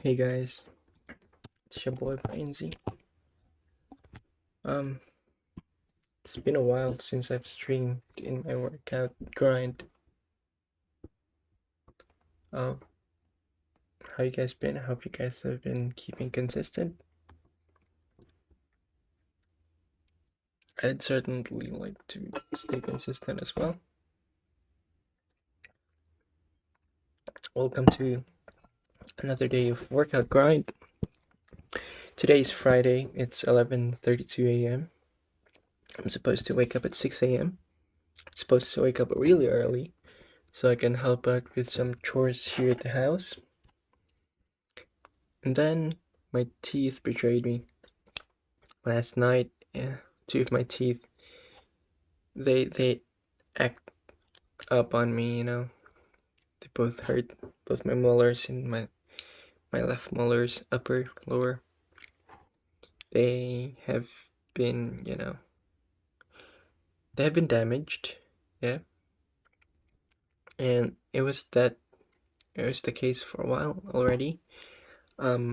Hey guys, it's your boy Pansy. Um, it's been a while since I've streamed in my workout grind. Um, how you guys been? I hope you guys have been keeping consistent. I'd certainly like to stay consistent as well. Welcome to another day of workout grind. Today is Friday. It's 11:32 a.m. I'm supposed to wake up at 6 a.m. I'm supposed to wake up really early so I can help out with some chores here at the house. And then my teeth betrayed me. Last night, yeah, two of my teeth, they act up on me, They both hurt, both my molars and my left molars, upper, lower. They have been, they have been damaged, yeah. And it was the case for a while already. I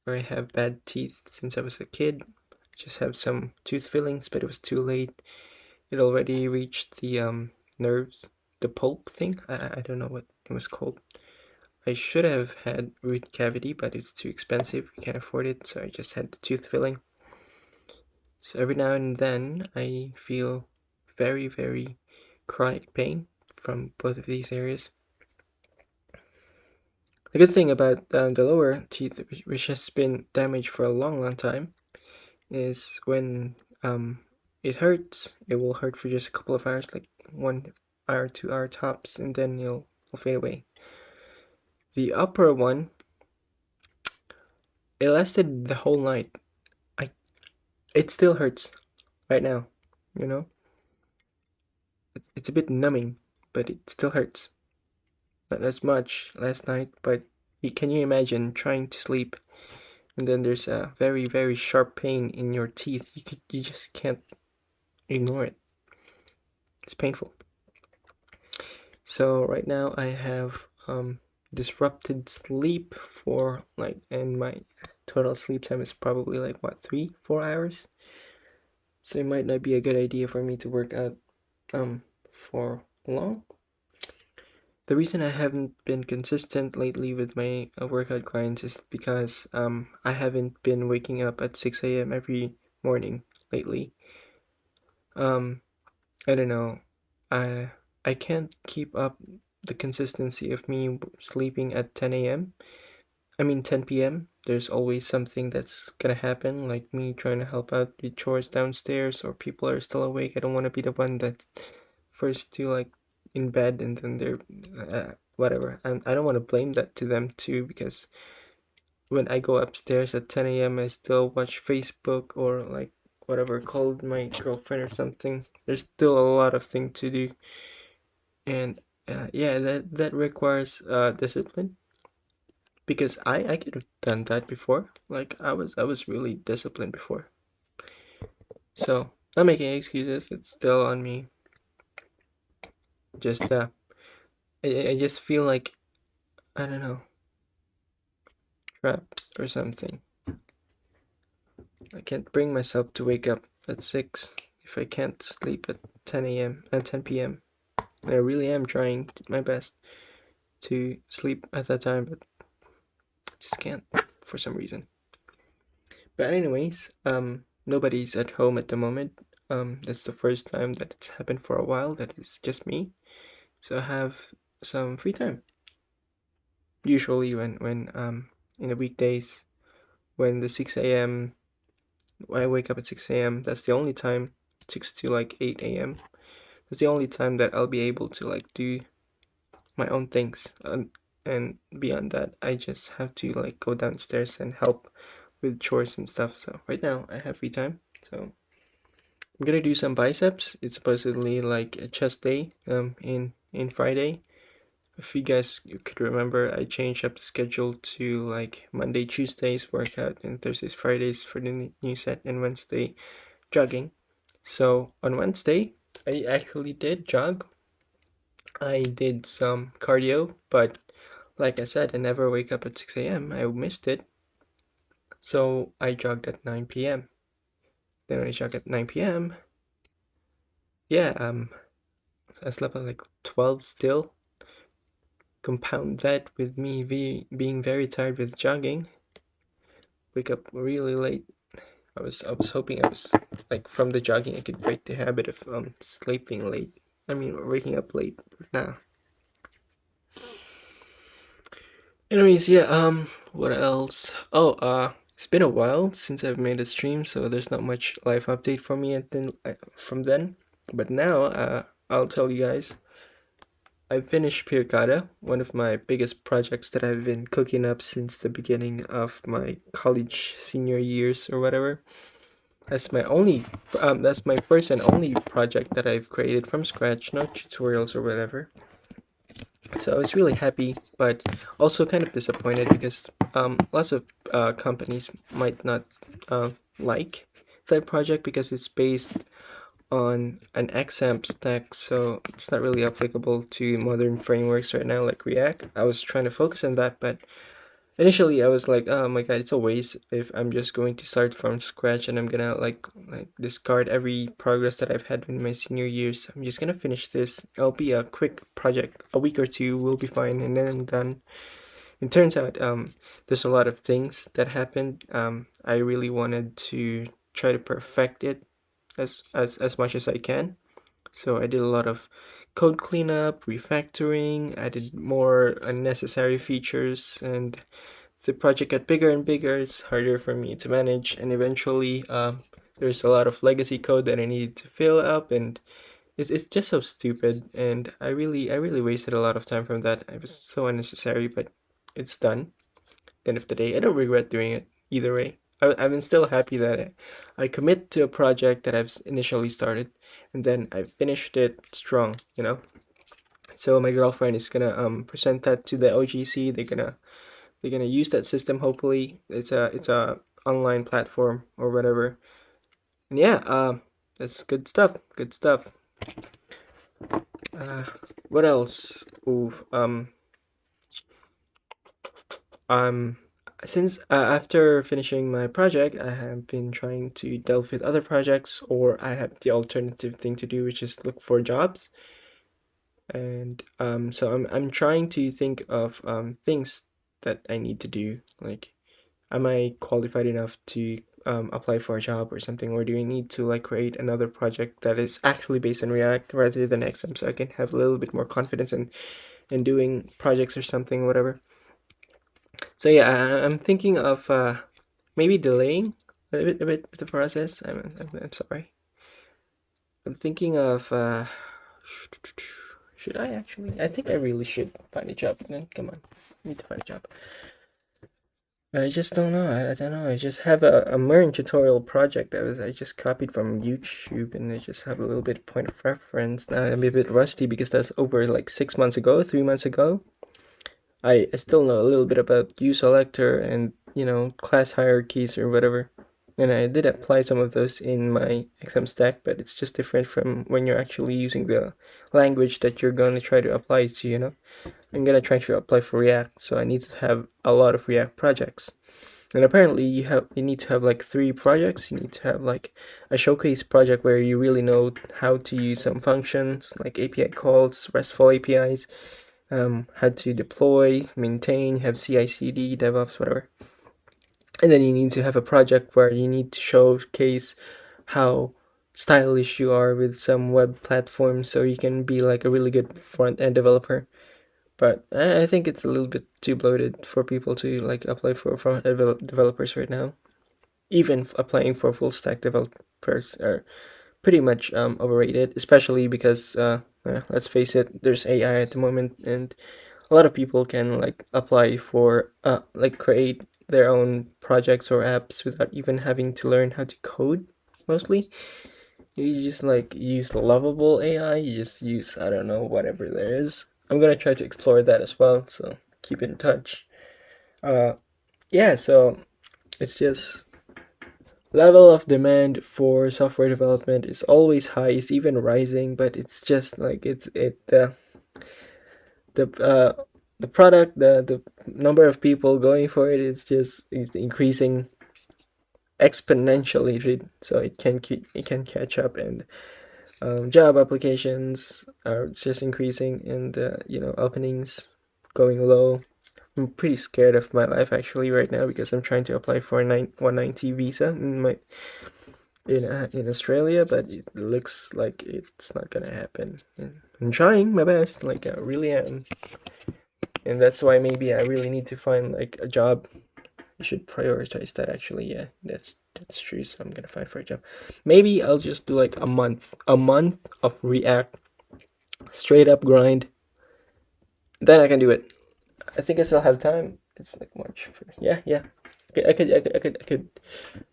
have bad teeth since I was a kid. I just have some tooth fillings, but it was too late. It already reached the nerves, the pulp thing. I don't know what it was called. I should have had root cavity, but it's too expensive. We can't afford it, so I just had the tooth filling. So every now and then I feel very, very chronic pain from both of these areas. The good thing about the lower teeth, which has been damaged for a long, long time, is when it hurts, it will hurt for just a couple of hours, like 1 hour, 2 hour tops, and then it'll fade away. The upper one, it lasted the whole night. It still hurts right now, you know? It's a bit numbing, but it still hurts. Not as much last night, but can you imagine trying to sleep and then there's a very, very sharp pain in your teeth? You just can't ignore it. It's painful. So right now I have disrupted sleep and my total sleep time is probably like 3-4 hours. So it might not be a good idea for me to work out for long. The reason I haven't been consistent lately with my workout grinds is because I haven't been waking up at 6 a.m. every morning lately. I don't know. I can't keep up the consistency of me sleeping at 10 a.m. I mean 10 p.m. There's always something that's gonna happen, like me trying to help out with chores downstairs, or people are still awake. I don't want to be the one that's first to like in bed and then they're whatever. And I don't want to blame that to them too, because when I go upstairs at 10 a.m. I still watch Facebook or like whatever, called my girlfriend or something. There's still a lot of things to do, and yeah, that requires discipline, because I could have done that before. Like I was really disciplined before. So not making excuses. It's still on me. Just I just feel like, I don't know, trapped or something. I can't bring myself to wake up at 6 if I can't sleep at 10 a.m. and 10 p.m. And I really am trying my best to sleep at that time, but just can't for some reason. But anyways, nobody's at home at the moment. That's the first time that it's happened for a while that it's just me. So I have some free time. Usually when in the weekdays, when the 6 a.m. I wake up at 6 a.m. That's the only time, 6 to like 8 a.m. That's the only time that I'll be able to like do my own things. And beyond that, I just have to like go downstairs and help with chores and stuff. So right now I have free time. So I'm gonna do some biceps. It's supposedly like a chest day in Friday. If you guys could remember, I changed up the schedule to like Monday, Tuesdays workout, and Thursdays, Fridays for the new set, and Wednesday jogging. So on Wednesday, I actually did jog. I did some cardio, but like I said, I never wake up at 6 a.m. I missed it. So I jogged at 9 p.m. Then when I jogged at 9 p.m., yeah, I slept at like 12 still. Compound that with me being very tired with jogging. Wake up really late. I was hoping I was like from the jogging I could break the habit of sleeping late. I mean waking up late. Nah. Anyways, yeah, what else? Oh, it's been a while since I've made a stream, so there's not much live update for me from then. But now, I'll tell you guys, I finished Pirkada, one of my biggest projects that I've been cooking up since the beginning of my college senior years or whatever. That's that's my first and only project that I've created from scratch, no tutorials or whatever. So I was really happy, but also kind of disappointed because lots of companies might not like that project because it's based on an XAMPP stack, so it's not really applicable to modern frameworks right now like React. I was trying to focus on that, but initially I was like, oh my god, it's a waste if I'm just going to start from scratch and I'm gonna like discard every progress that I've had in my senior years. I'm just gonna finish this. It'll be a quick project, a week or two will be fine, and then I'm done. It turns out there's a lot of things that happened. I really wanted to try to perfect it as much as I can. So I did a lot of code cleanup, refactoring, added more unnecessary features, and the project got bigger and bigger. It's harder for me to manage, and eventually there's a lot of legacy code that I needed to fill up, and it's just so stupid, and I really wasted a lot of time from that. It was so unnecessary, but it's done. At the end of the day, I don't regret doing it either way. I'm still happy that I commit to a project that I've initially started, and then I finished it strong, you know. So my girlfriend is gonna present that to the OGC. They're gonna use that system. Hopefully, it's a online platform or whatever. And yeah, that's good stuff. Good stuff. What else? Ooh, um, since after finishing my project, I have been trying to delve with other projects, or I have the alternative thing to do, which is look for jobs. And so I'm trying to think of things that I need to do. Like, am I qualified enough to apply for a job or something, or do I need to like create another project that is actually based on React rather than XAMPP, so I can have a little bit more confidence in doing projects or something, whatever. So yeah, I'm thinking of maybe delaying a bit the process. I'm sorry. I'm thinking of should I actually? I think I really should find a job. Then come on, I need to find a job. I just don't know. I don't know. I just have a MERN tutorial project that I just copied from YouTube, and I just have a little bit of point of reference. Now I'm a bit rusty because that's over like 6 months ago, 3 months ago. I still know a little bit about uSelector and class hierarchies or whatever, and I did apply some of those in my XM stack, but it's just different from when you're actually using the language that you're going to try to apply to. I'm gonna try to apply for React, so I need to have a lot of React projects. And apparently you need to have like 3 projects. You need to have like a showcase project where you really know how to use some functions like API calls, RESTful APIs, how to deploy, maintain, have CI/CD, DevOps, whatever. And then you need to have a project where you need to showcase how stylish you are with some web platforms, so you can be like a really good front-end developer. But I think it's a little bit too bloated for people to like apply for front-end developers right now. Even applying for full stack developers are pretty much overrated, especially because let's face it, there's AI at the moment, and a lot of people can like apply for like create their own projects or apps without even having to learn how to code. Mostly, you just like use lovable AI. You just use, I don't know, whatever there is. I'm gonna try to explore that as well, so keep in touch. Yeah, so it's just level of demand for software development is always high. It's even rising, but it's just like the the product, the number of people going for it is increasing exponentially, right? So it can catch up, and job applications are just increasing, and openings going low. I'm pretty scared of my life actually right now because I'm trying to apply for a 190 visa in Australia, but it looks like it's not gonna happen. And I'm trying my best, like I really am, and that's why maybe I really need to find like a job. You should prioritize that actually. Yeah, that's true. So I'm gonna find for a job. Maybe I'll just do like a month of React, straight up grind. Then I can do it. I think I still have time. It's like March. Yeah, yeah. Okay, I could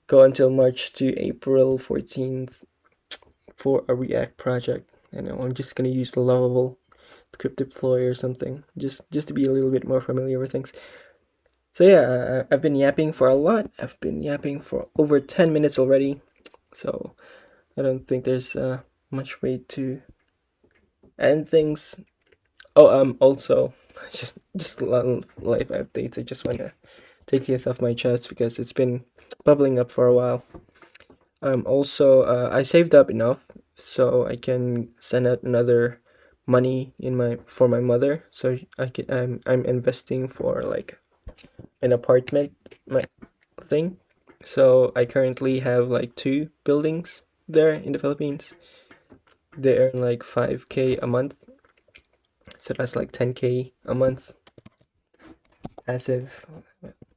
go until March to April 14th for a React project. And I'm just gonna use the Lovable script deploy or something, just to be a little bit more familiar with things. So yeah, I've been yapping for a lot. I've been yapping for over 10 minutes already. So I don't think there's much way to end things. Oh, also just a little life updates. I just wanna take this off my chest because it's been bubbling up for a while. Also, I saved up enough so I can send out another money in my for my mother. So I'm investing for like an apartment my thing. So I currently have like two buildings there in the Philippines. They earn like 5K a month. So that's like 10K a month. As if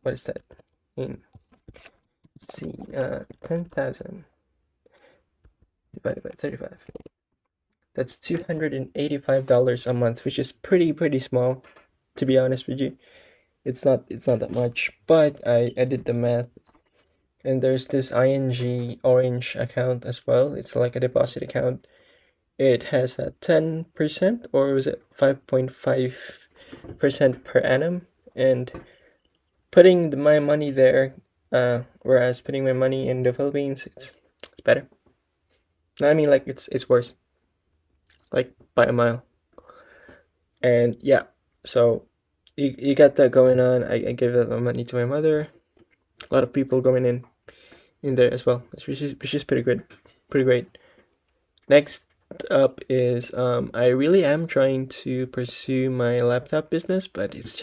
what is that? In see 10,000 divided by 35. That's $285 a month, which is pretty small, to be honest with you. It's not that much, but I did the math, and there's this ING Orange account as well. It's like a deposit account. It has a 10%, or was it 5.5% per annum, and putting my money there, whereas putting my money in the Philippines, it's better. I mean, like it's worse, like by a mile. And yeah, so you got that going on. I gave that money to my mother. A lot of people going in there as well. Which is pretty good, pretty great. Next up is I really am trying to pursue my laptop business, but it's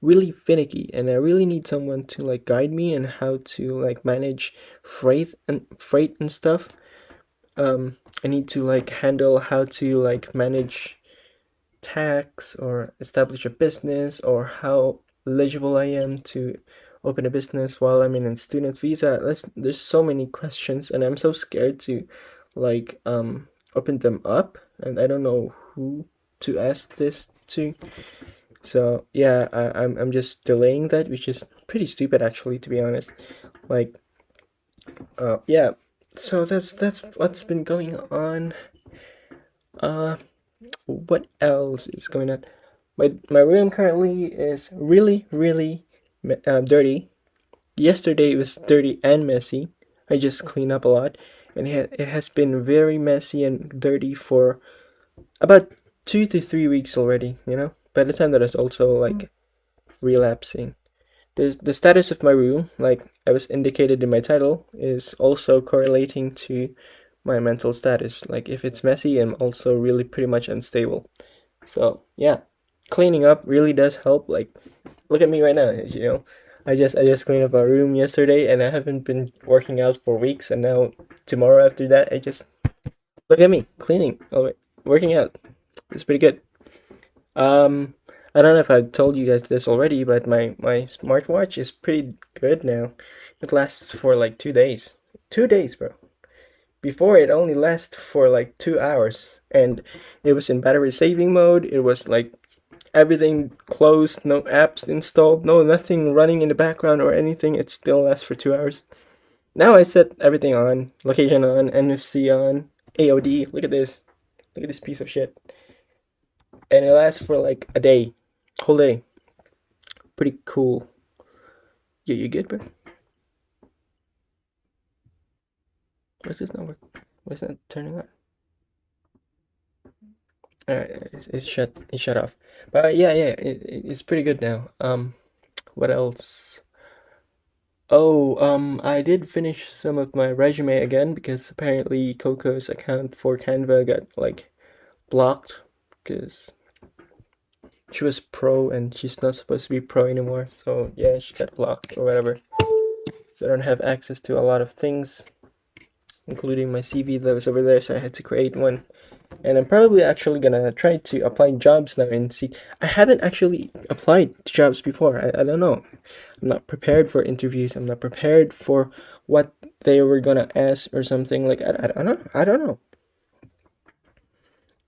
really finicky, and I really need someone to like guide me and how to like manage freight and stuff. I need to like handle how to like manage tax or establish a business, or how eligible I am to open a business while I'm in a student visa. There's so many questions, and I'm so scared to like open them up, and I don't know who to ask this to. So yeah, I'm just delaying that, which is pretty stupid actually, to be honest. Like yeah, so that's what's been going on. Uh what else is going on? My room currently is really dirty. Yesterday it was dirty and messy. I just cleaned up a lot, and it has been very messy and dirty for about 2 to 3 weeks already. By the time that it's also like relapsing. The status of my room, like I was indicated in my title, is also correlating to my mental status. Like if it's messy, I'm also really pretty much unstable. So yeah, cleaning up really does help. Like, look at me right now. I just cleaned up my room yesterday, and I haven't been working out for weeks. And now tomorrow after that, I just look at me cleaning. Oh wait, working out. It's pretty good. Um, I don't know if I've told you guys this already, but my smartwatch is pretty good now. It lasts for like 2 days. 2 days, bro. Before it only lasts for like 2 hours, and it was in battery saving mode. It was like everything closed, no apps installed, no nothing running in the background or anything. It still lasts for 2 hours. Now I set everything on, location on, NFC on, AOD. Look at this. Look at this piece of shit. And it lasts for like a day, whole day. Pretty cool. You good, bro? What's this not work? What's not turning on? It shut off. But yeah, it's pretty good now. What else? Oh, I did finish some of my resume again because apparently Coco's account for Canva got like blocked because she was pro and she's not supposed to be pro anymore. So yeah, she got blocked or whatever. So I don't have access to a lot of things, including my CV that was over there. So I had to create one. And I'm probably actually gonna try to apply jobs now and see. I haven't actually applied to jobs before. I don't know. I'm not prepared for interviews. I'm not prepared for what they were gonna ask or something. Like I don't know.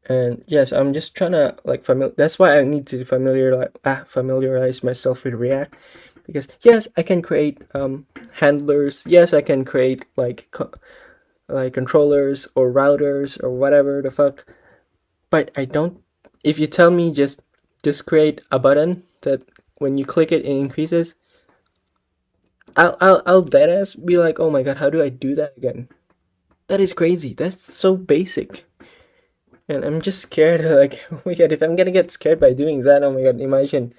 And yes, I'm just trying to like that's why I need to familiarize myself with React, because yes, I can create handlers. Yes, I can create like controllers or routers or whatever the fuck. But I don't. If you tell me just create a button that when you click it increases, I'll deadass be like, oh my god, how do I do that again? That is crazy. That's so basic. And I'm just scared. Like, oh my god, if I'm gonna get scared by doing that, oh my god, imagine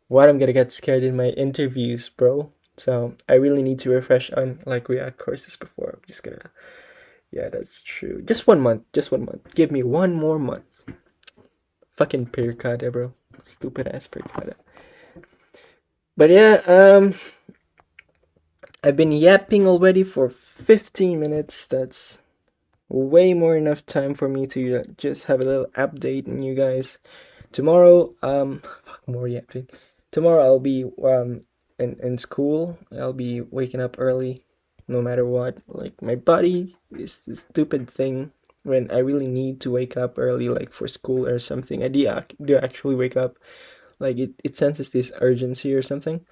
what I'm gonna get scared in my interviews, bro. So I really need to refresh on like React courses before. I'm just gonna. Yeah, that's true. Just 1 month. Just 1 month. Give me one more month. Fucking Pirkada, bro. Stupid ass Pirkada. But yeah, I've been yapping already for 15 minutes. That's way more enough time for me to just have a little update on you guys. Tomorrow, fuck more yapping. Tomorrow I'll be in school. I'll be waking up early, no matter what. Like my body is the stupid thing. When I really need to wake up early, like for school or something, I do actually wake up. Like it senses this urgency or something.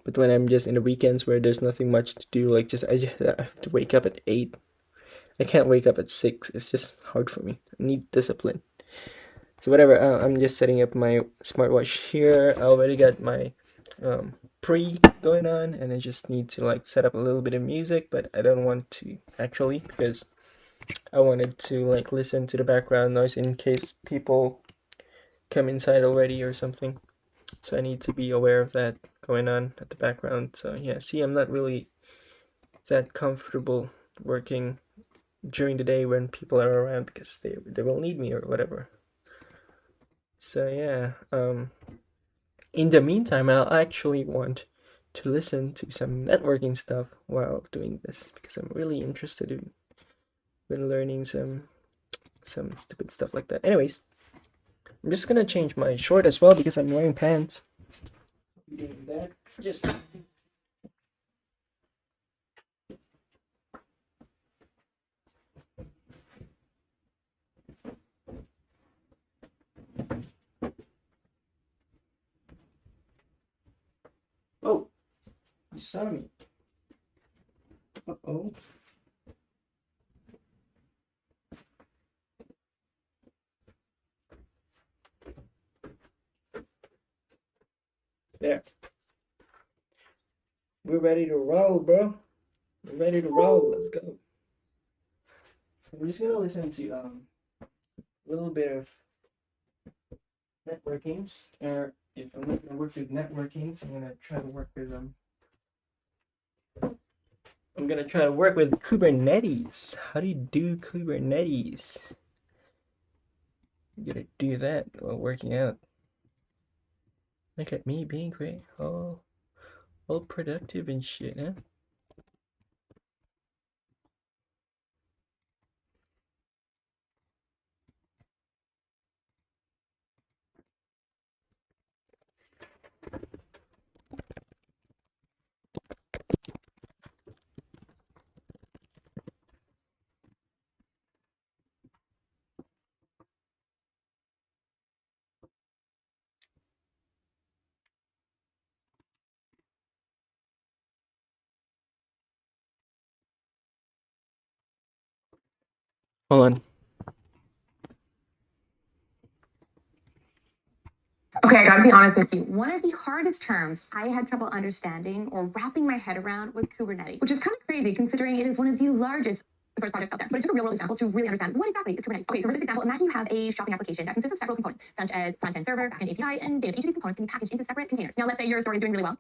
But when I'm just in the weekends where there's nothing much to do, like I just have to wake up at 8. I can't wake up at 6. It's just hard for me. I need discipline. So whatever. I'm just setting up my smartwatch here. I already got my pre going on, and I just need to like set up a little bit of music, but I don't want to actually because I wanted to like listen to the background noise in case people come inside already or something. So I need to be aware of that going on at the background. So yeah, see, I'm not really that comfortable working during the day when people are around because they will need me or whatever. So yeah, in the meantime, I'll actually want to listen to some networking stuff while doing this because I'm really interested in learning some stupid stuff like that. Anyways, I'm just gonna change my short as well because I'm wearing pants. Doing that, just oh, you saw me. Uh-oh. There. We're ready to roll, bro. We're ready to roll. Let's go. I'm just gonna listen to a little bit of networkings. Or if I'm not gonna work with networkings, I'm gonna try to work with I'm gonna try to work with Kubernetes. How do you do Kubernetes? I'm gonna do that while working out. Look at me being great, all productive and shit, huh? Hold on. Okay, I gotta be honest with you. One of the hardest terms I had trouble understanding or wrapping my head around was Kubernetes, which is kind of crazy considering it is one of the largest source projects out there, but it took a real world example to really understand what exactly is Kubernetes. Okay, so for this example, imagine you have a shopping application that consists of several components, such as front-end server, back-end API, and data. Each of these components can be packaged into separate containers. Now, let's say your store is doing really well.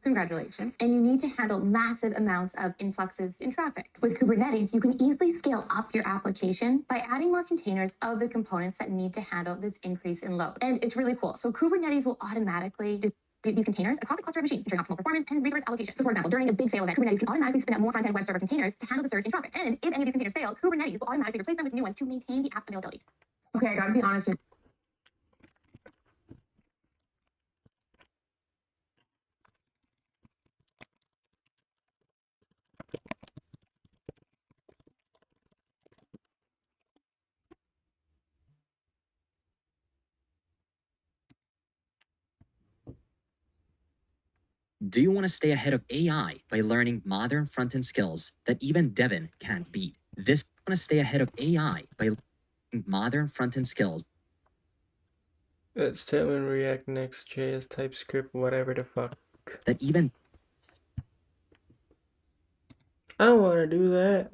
Congratulations. And you need to handle massive amounts of influxes in traffic. With Kubernetes, you can easily scale up your application by adding more containers of the components that need to handle this increase in load. And it's really cool. So Kubernetes will automatically distribute these containers across a cluster of machines, ensuring optimal performance and resource allocation. So for example, during a big sale event, Kubernetes can automatically spin up more front-end web server containers to handle the surge in traffic. And if any of these containers fail, Kubernetes will automatically replace them with new ones to maintain the app's availability. Okay, I gotta be honest with Do you want to stay ahead of AI by learning modern front-end skills that even Devin can't beat? This want to stay ahead of AI by learning modern front-end skills Let's tell in React, Next.js, TypeScript, whatever the fuck. that even I don't want to do that.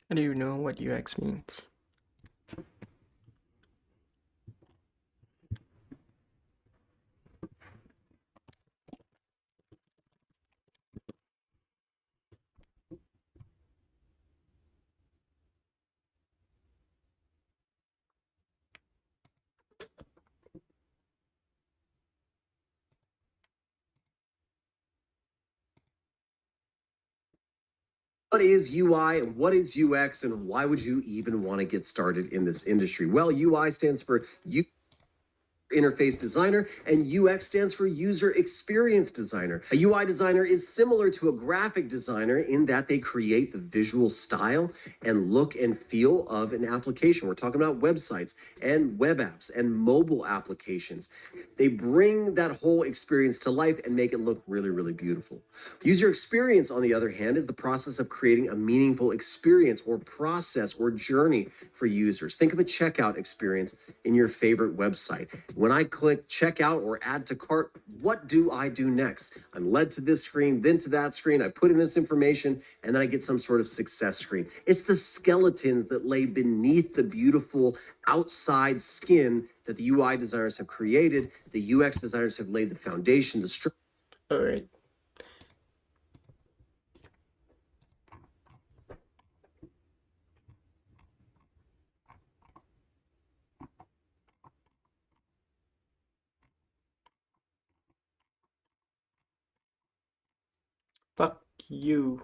I don't even know what UX means. What is UI and what is UX and why would you even want to get started in this industry? Well, UI stands for interface designer, and UX stands for user experience designer. A UI designer is similar to a graphic designer in that they create the visual style and look and feel of an application. We're talking about websites and web apps and mobile applications. They bring that whole experience to life and make it look really, really beautiful. User experience, on the other hand, is the process of creating a meaningful experience or process or journey for users. Think of a checkout experience in your favorite website. When I click checkout or add to cart, what do I do next? I'm led to this screen, then to that screen. I put in this information, and then I get some sort of success screen. It's the skeletons that lay beneath the beautiful outside skin that the UI designers have created. The UX designers have laid the foundation, the structure. All right. Fuck you.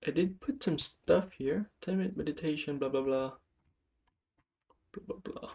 I did put some stuff here. 10-minute meditation, blah blah blah. Blah blah blah.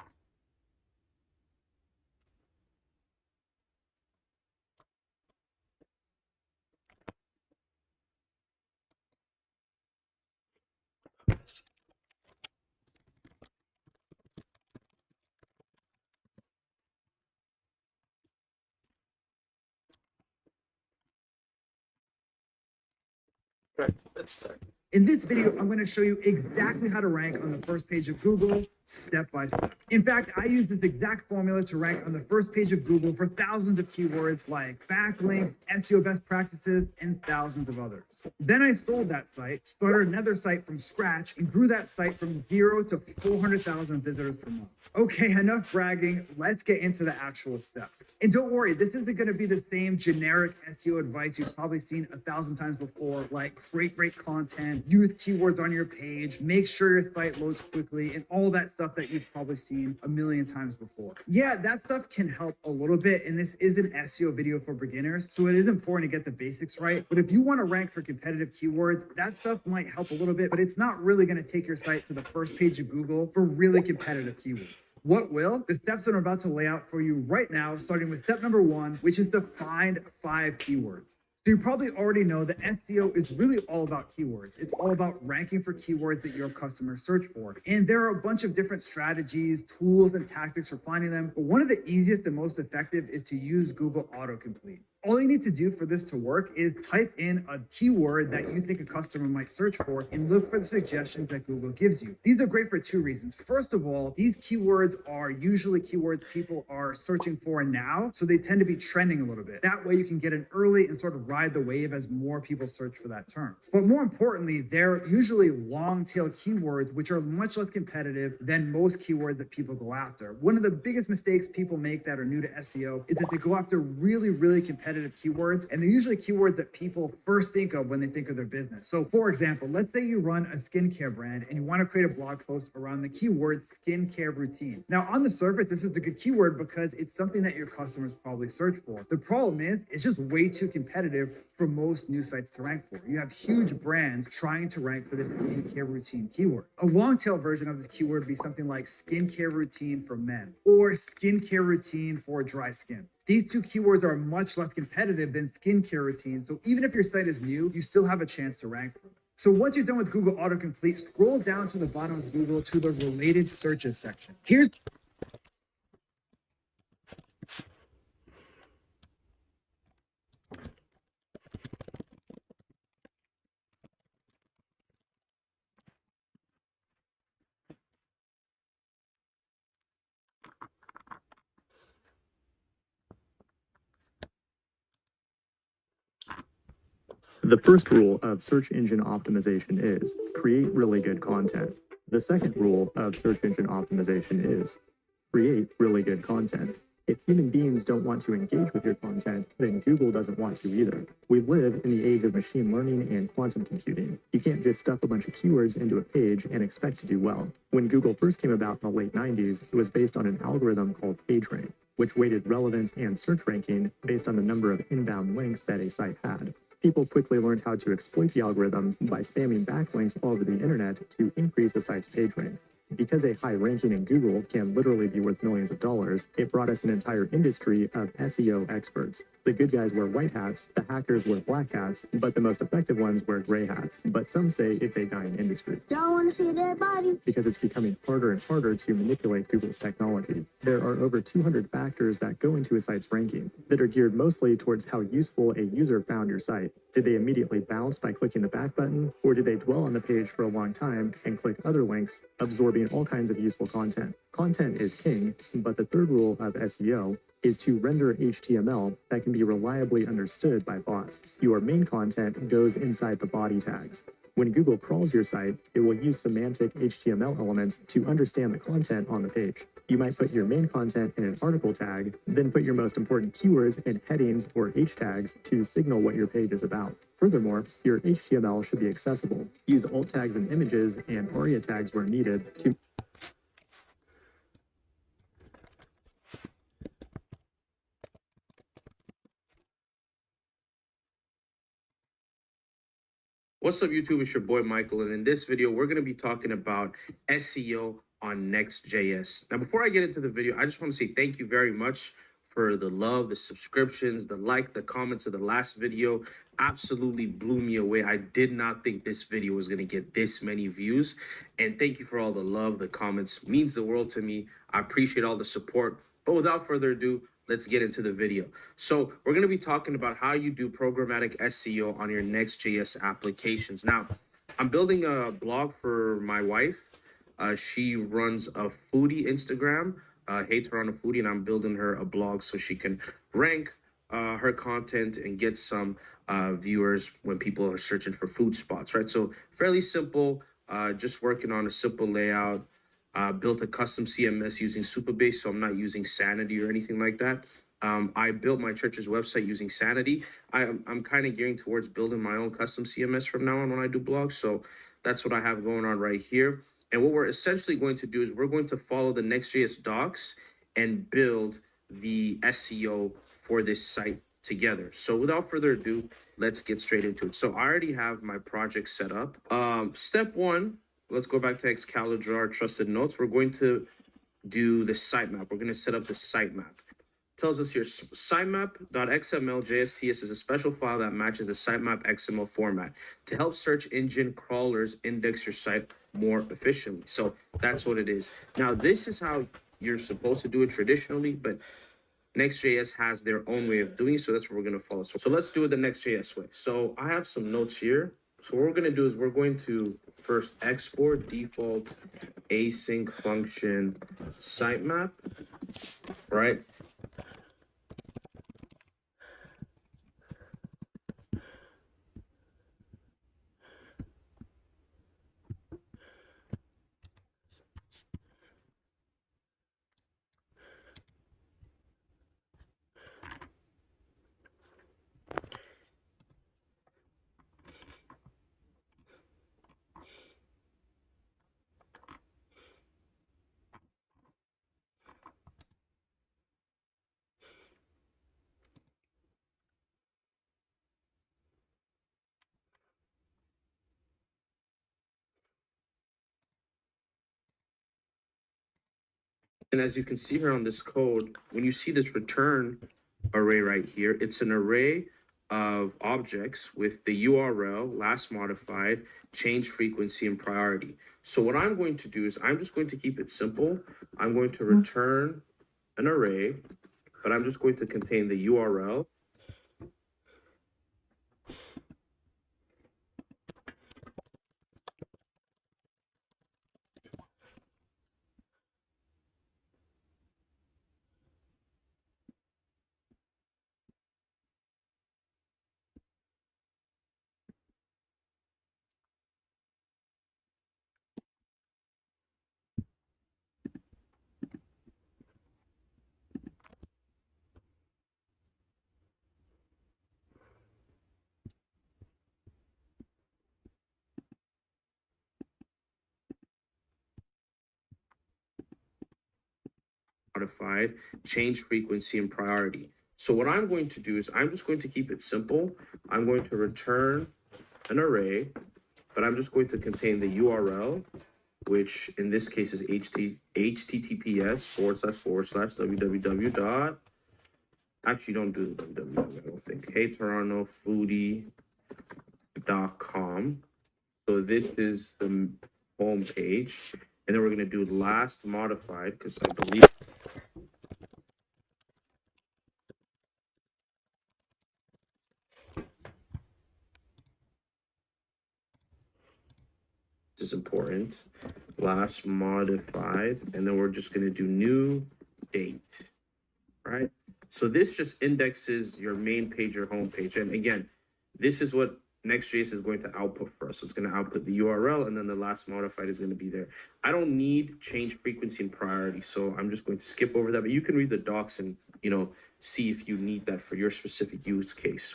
Right, let's start. In this video, I'm going to show you exactly how to rank on the first page of Google, step by step. In fact, I use this exact formula to rank on the first page of Google for thousands of keywords like backlinks, SEO best practices, and thousands of others. Then I sold that site, started another site from scratch, and grew that site from 0 to 400,000 visitors per month. Okay, enough bragging. Let's get into the actual steps. And don't worry, this isn't going to be the same generic SEO advice you've probably seen 1,000 times before, like create great content, use keywords on your page, make sure your site loads quickly, and all that stuff that you've probably seen a million times before. Yeah, that stuff can help a little bit, and this is an SEO video for beginners, so it is important to get the basics right. But if you want to rank for competitive keywords, that stuff might help a little bit, but it's not really going to take your site to the first page of Google for really competitive keywords. What will? The steps that I'm about to lay out for you right now, starting with step number 1, which is to find 5 keywords. So you probably already know that SEO is really all about keywords. It's all about ranking for keywords that your customers search for. And there are a bunch of different strategies, tools, and tactics for finding them. But one of the easiest and most effective is to use Google Autocomplete. All you need to do for this to work is type in a keyword that you think a customer might search for and look for the suggestions that Google gives you. These are great for 2 reasons. First of all, these keywords are usually keywords people are searching for now, so they tend to be trending a little bit. That way you can get in early and sort of ride the wave as more people search for that term. But more importantly, they're usually long tail keywords, which are much less competitive than most keywords that people go after. One of the biggest mistakes people make that are new to SEO is that they go after really competitive keywords, and they're usually keywords that people first think of when they think of their business. So for example, let's say you run a skincare brand and you want to create a blog post around the keyword skincare routine. Now on the surface, this is a good keyword because it's something that your customers probably search for. The problem is it's just way too competitive for most new sites to rank for. You have huge brands trying to rank for this skincare routine keyword. A long tail version of this keyword would be something like skincare routine for men or skincare routine for dry skin. These 2 keywords are much less competitive than skincare routine, so even if your site is new, you still have a chance to rank for them. So once you're done with Google Autocomplete, scroll down to the bottom of Google to the related searches section. Here's The first rule of search engine optimization is create really good content. The second rule of search engine optimization is create really good content. If human beings don't want to engage with your content, then Google doesn't want to either. We live in the age of machine learning and quantum computing. You can't just stuff a bunch of keywords into a page and expect to do well. When Google first came about in the late 90s, it was based on an algorithm called PageRank, which weighted relevance and search ranking based on the number of inbound links that a site had. People quickly learned how to exploit the algorithm by spamming backlinks all over the internet to increase a site's page rank. Because a high ranking in Google can literally be worth millions of dollars, it brought us an entire industry of SEO experts. The good guys wear white hats, the hackers wear black hats, but the most effective ones wear gray hats. But some say it's a dying industry. Y'all want to see a dead body? Because it's becoming harder and harder to manipulate Google's technology. There are over 200 factors that go into a site's ranking that are geared mostly towards how useful a user found your site. Did they immediately bounce by clicking the back button, or did they dwell on the page for a long time and click other links, absorbing all kinds of useful content? Content is king, but the third rule of SEO is to render HTML that can be reliably understood by bots. Your main content goes inside the body tags. When Google crawls your site, it will use semantic HTML elements to understand the content on the page. You might put your main content in an article tag, then put your most important keywords in headings or H tags to signal what your page is about. Furthermore, your HTML should be accessible. Use alt tags and images and ARIA tags where needed to What's up, YouTube? It's your boy Michael, and in this video, we're going to be talking about SEO on Next.js. Now, before I get into the video, I just want to say thank you very much for the love, the subscriptions, the like, the comments of the last video. Absolutely blew me away. I did not think this video was going to get this many views, and thank you for all the love, the comments. It means the world to me. I appreciate all the support, but without further ado, let's get into the video. So we're going to be talking about how you do programmatic SEO on your Next.js applications. Now, I'm building a blog for my wife. She runs a foodie Instagram, Hey Toronto Foodie, and I'm building her a blog so she can rank her content and get some viewers when people are searching for food spots, right? So fairly simple, just working on a simple layout. Built a custom CMS using Supabase, so I'm not using Sanity or anything like that. I built my church's website using Sanity. I'm kind of gearing towards building my own custom CMS from now on when I do blogs. So that's what I have going on right here. And what we're essentially going to do is we're going to follow the Next.js docs and build the SEO for this site together. So without further ado, let's get straight into it. So I already have my project set up. Step one, let's go back to Excalibur, our trusted notes. We're going to do the sitemap. We're going to set up the sitemap. Tells us here, sitemap.xml JSTS is a special file that matches the sitemap XML format to help search engine crawlers index your site more efficiently. So that's what it is. Now, this is how you're supposed to do it traditionally, but Next.js has their own way of doing it, so that's what we're going to follow. So let's do it the Next.js way. So I have some notes here. So what we're going to do is we're going to first export default async function sitemap, right? And as you can see here on this code, when you see this return array right here, it's an array of objects with the URL, last modified, change frequency, and priority. So what I'm going to do is I'm just going to keep it simple. I'm going to return an array, but I'm just going to contain the URL. Modified, change frequency, and priority. So what I'm going to do is I'm just going to keep it simple. I'm going to return an array, but I'm just going to contain the URL, which in this case is https://www dot. Actually, don't do the www, I don't think. Hey Toronto Foodie.com. So this is the home page. And then we're going to do last modified because I believe this is important. Last modified. And then we're just going to do new date. Right? So this just indexes your main page, your home page. And again, this is what Next.js is going to output for us. So it's going to output the URL and then the last modified is going to be there. I don't need change frequency and priority. So I'm just going to skip over that, but you can read the docs and, see if you need that for your specific use case.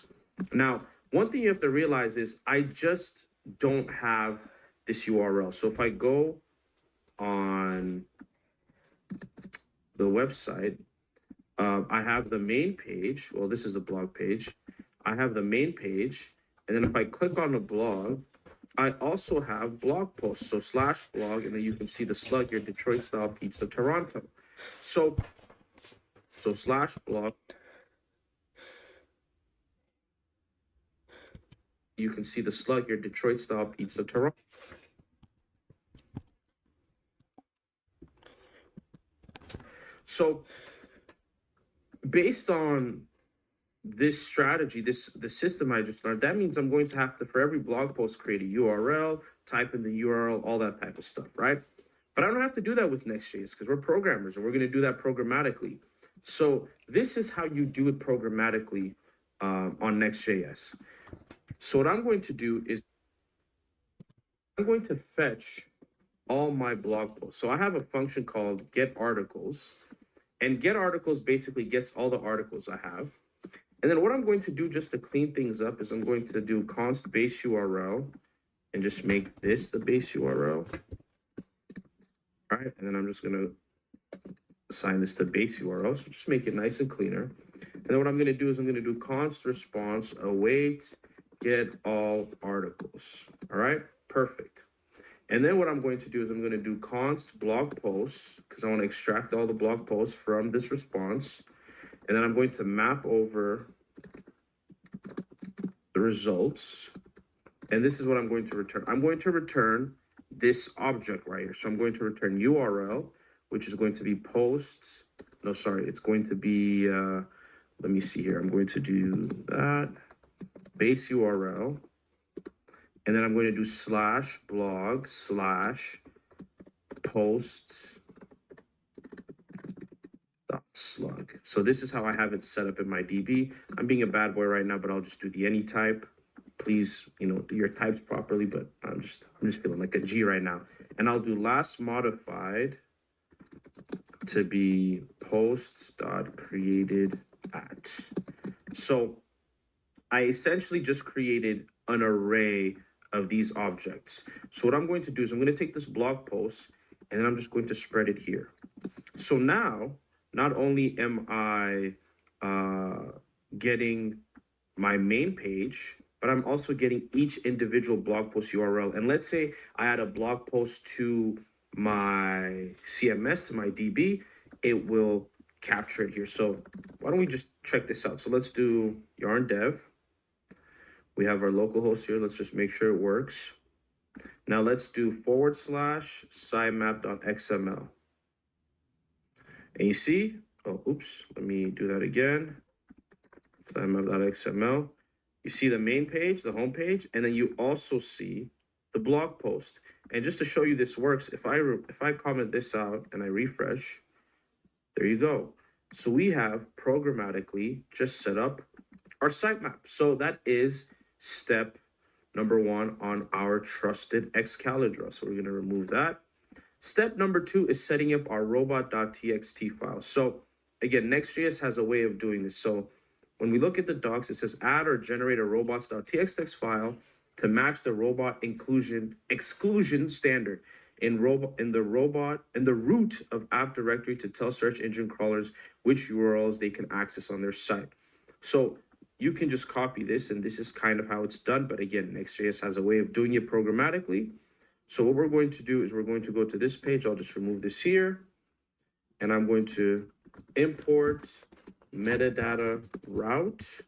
Now, one thing you have to realize is I just don't have this URL. So if I go on the website, I have the main page. Well, this is the blog page. I have the main page. And then if I click on the blog, I also have blog posts. So /blog, and then you can see the slug here, Detroit style pizza, Toronto. So /blog, you can see the slug here, Detroit style pizza, Toronto. So based on this strategy, the system I just learned, that means I'm going to have to, for every blog post, create a URL, type in the URL, all that type of stuff, right? But I don't have to do that with Next.js because we're programmers and we're going to do that programmatically. So this is how you do it programmatically on Next.js. So what I'm going to do is I'm going to fetch all my blog posts. So I have a function called get articles, and get articles basically gets all the articles I have. And then what I'm going to do just to clean things up is I'm going to do const base URL and just make this the base URL. All right, and then I'm just gonna assign this to base URL, so just make it nice and cleaner. And then what I'm gonna do is I'm gonna do const response await get all articles. All right, perfect. And then what I'm going to do is I'm going to do const blog posts because I want to extract all the blog posts from this response. And then I'm going to map over the results. And this is what I'm going to return. I'm going to return this object right here. So I'm going to return URL, which is going to be posts. No, sorry, it's going to be, let me see here. I'm going to do that, base URL. And then I'm going to do slash blog slash posts dot slug. So this is how I have it set up in my DB. I'm being a bad boy right now, but I'll just do the any type. Please, you know, do your types properly, but I'm just feeling like a G right now. And I'll do last modified to be posts dot created at. So I essentially just created an array of these objects. So what I'm going to do is I'm going to take this blog post and then I'm just going to spread it here. So now, not only am I getting my main page, but I'm also getting each individual blog post URL. And let's say I add a blog post to my CMS, to my DB, it will capture it here. So why don't we just check this out? So let's do yarn dev. We have our local host here. Let's just make sure it works. Now let's do / sitemap.xml. And you see, oh, oops, let me do that again. Sitemap.xml. You see the main page, the home page, and then you also see the blog post. And just to show you this works, if I comment this out and I refresh, there you go. So we have programmatically just set up our sitemap. So that is step number 1 on our trusted Excalibur. So we're going to remove that. Step number 2 is setting up our robot.txt file. So again, Next.js has a way of doing this. So when we look at the docs, it says add or generate a robots.txt file to match the robot exclusion standard in the root of app directory to tell search engine crawlers which URLs they can access on their site. So you can just copy this, and this is kind of how it's done. But again, Next.js has a way of doing it programmatically. So what we're going to do is we're going to go to this page. I'll just remove this here. And I'm going to import metadata route.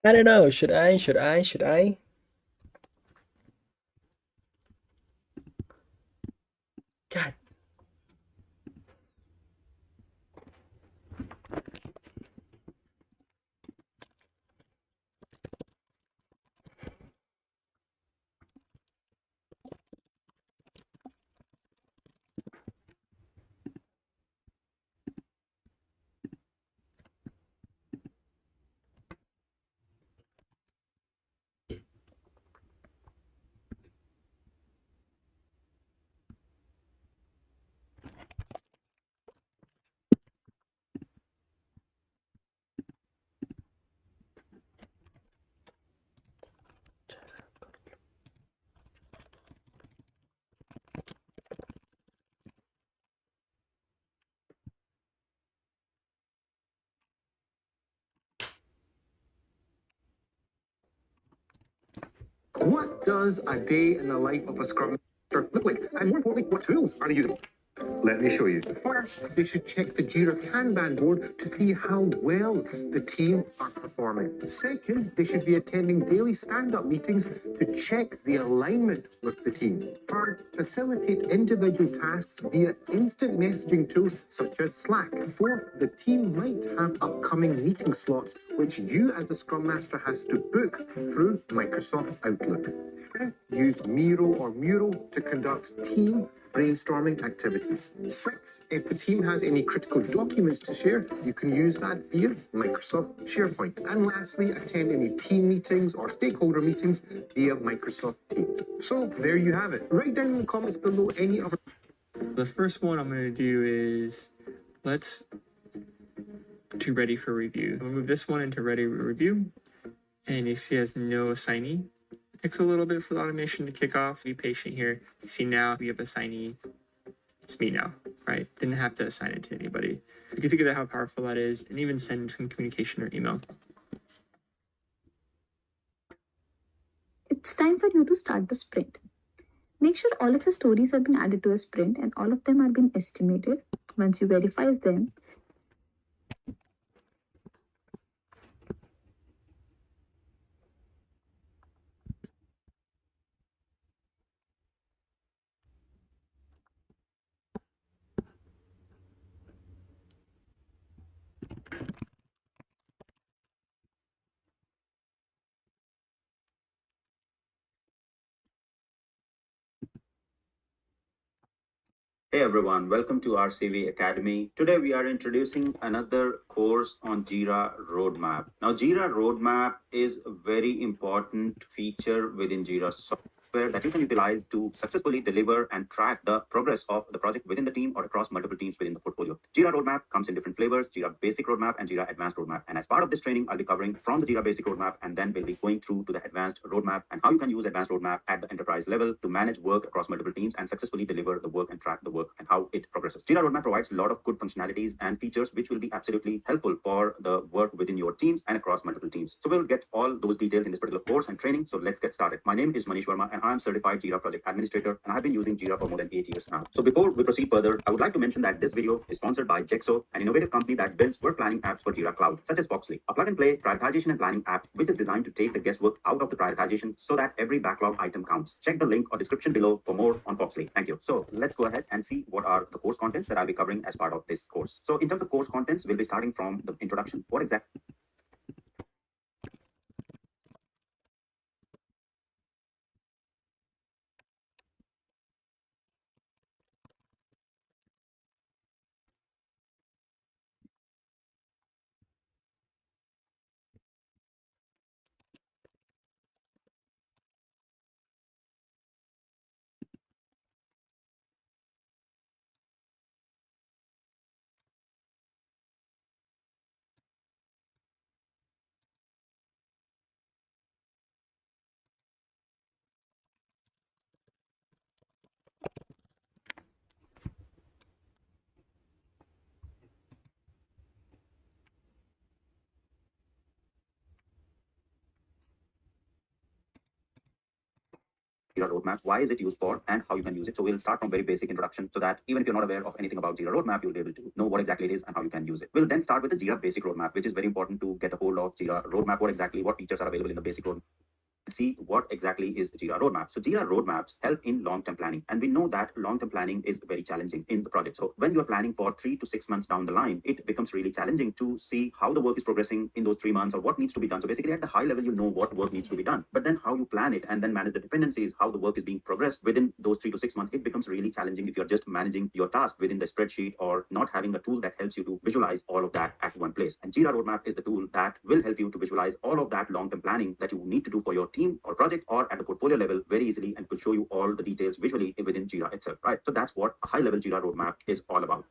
I don't know. Should I? Should I? Should I? God. What does a day in the life of a Scrum Master look like? And more importantly, what tools are they using? Let me show you. First, they should check the Jira Kanban board to see how well the team are performing. Second, they should be attending daily stand-up meetings to check the alignment with the team. Third, facilitate individual tasks via instant messaging tools such as Slack. Fourth, the team might have upcoming meeting slots which you as a Scrum Master has to book through Microsoft Outlook. Fifth, use Miro or Mural to conduct team brainstorming activities. Six, if the team has any critical documents to share, you can use that via Microsoft SharePoint. And lastly, attend any team meetings or stakeholder meetings via Microsoft Teams. So there you have it. Write down in the comments below any other. The first one I'm going to do is let's do ready for review. We'll move this one into ready for review. And you see it has no assignee. It takes a little bit for the automation to kick off. Be patient here. You see now we have assignee. It's me now, right? Didn't have to assign it to anybody. You can think about how powerful that is and even send some communication or email. It's time for you to start the sprint. Make sure all of your stories have been added to a sprint and all of them are being estimated. Once you verify them, Hey everyone, welcome to RCV Academy. Today we are introducing another course on Jira Roadmap. Now Jira Roadmap is a very important feature within Jira software that you can utilize to successfully deliver and track the progress of the project within the team or across multiple teams within the portfolio. Jira Roadmap comes in different flavors, Jira Basic Roadmap and Jira Advanced Roadmap. And as part of this training, I'll be covering from the Jira Basic Roadmap and then we'll be going through to the Advanced Roadmap and how you can use Advanced Roadmap at the enterprise level to manage work across multiple teams and successfully deliver the work and track the work and how it progresses. Jira Roadmap provides a lot of good functionalities and features which will be absolutely helpful for the work within your teams and across multiple teams. So we'll get all those details in this particular course and training. So let's get started. My name is Manish Verma and I'm certified Jira project administrator and I've been using Jira for more than 8 years now. So before we proceed further, I would like to mention that this video is sponsored by Jexo, an innovative company that builds work planning apps for Jira Cloud, such as Foxley, a plug and play prioritization and planning app which is designed to take the guesswork out of the prioritization so that every backlog item counts. Check the link or description below for more on Foxley. Thank you. So let's go ahead and see what are the course contents that I'll be covering as part of this course. So in terms of course contents, we'll be starting from the introduction. What exactly Jira Roadmap, why is it used for, and how you can use it. So we'll start from very basic introduction so that even if you're not aware of anything about Jira Roadmap, you'll be able to know what exactly it is and how you can use it. We'll then start with the Jira Basic Roadmap, which is very important to get a hold of Jira Roadmap, what features are available in the basic roadmap. See what exactly is Jira Roadmap. So Jira Roadmaps help in long-term planning. And we know that long-term planning is very challenging in the project. So when you're planning for 3 to 6 months down the line, it becomes really challenging to see how the work is progressing in those 3 months or what needs to be done. So basically at the high level, you know what work needs to be done, but then how you plan it and then manage the dependencies, how the work is being progressed within those 3 to 6 months, it becomes really challenging if you're just managing your task within the spreadsheet or not having a tool that helps you to visualize all of that at one place. And Jira Roadmap is the tool that will help you to visualize all of that long-term planning that you need to do for your team or project or at the portfolio level very easily, and will show you all the details visually within Jira itself, right? So that's what a high-level Jira Roadmap is all about.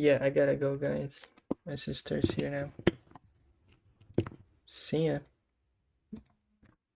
Yeah, I gotta go, guys. My sister's here now. See ya.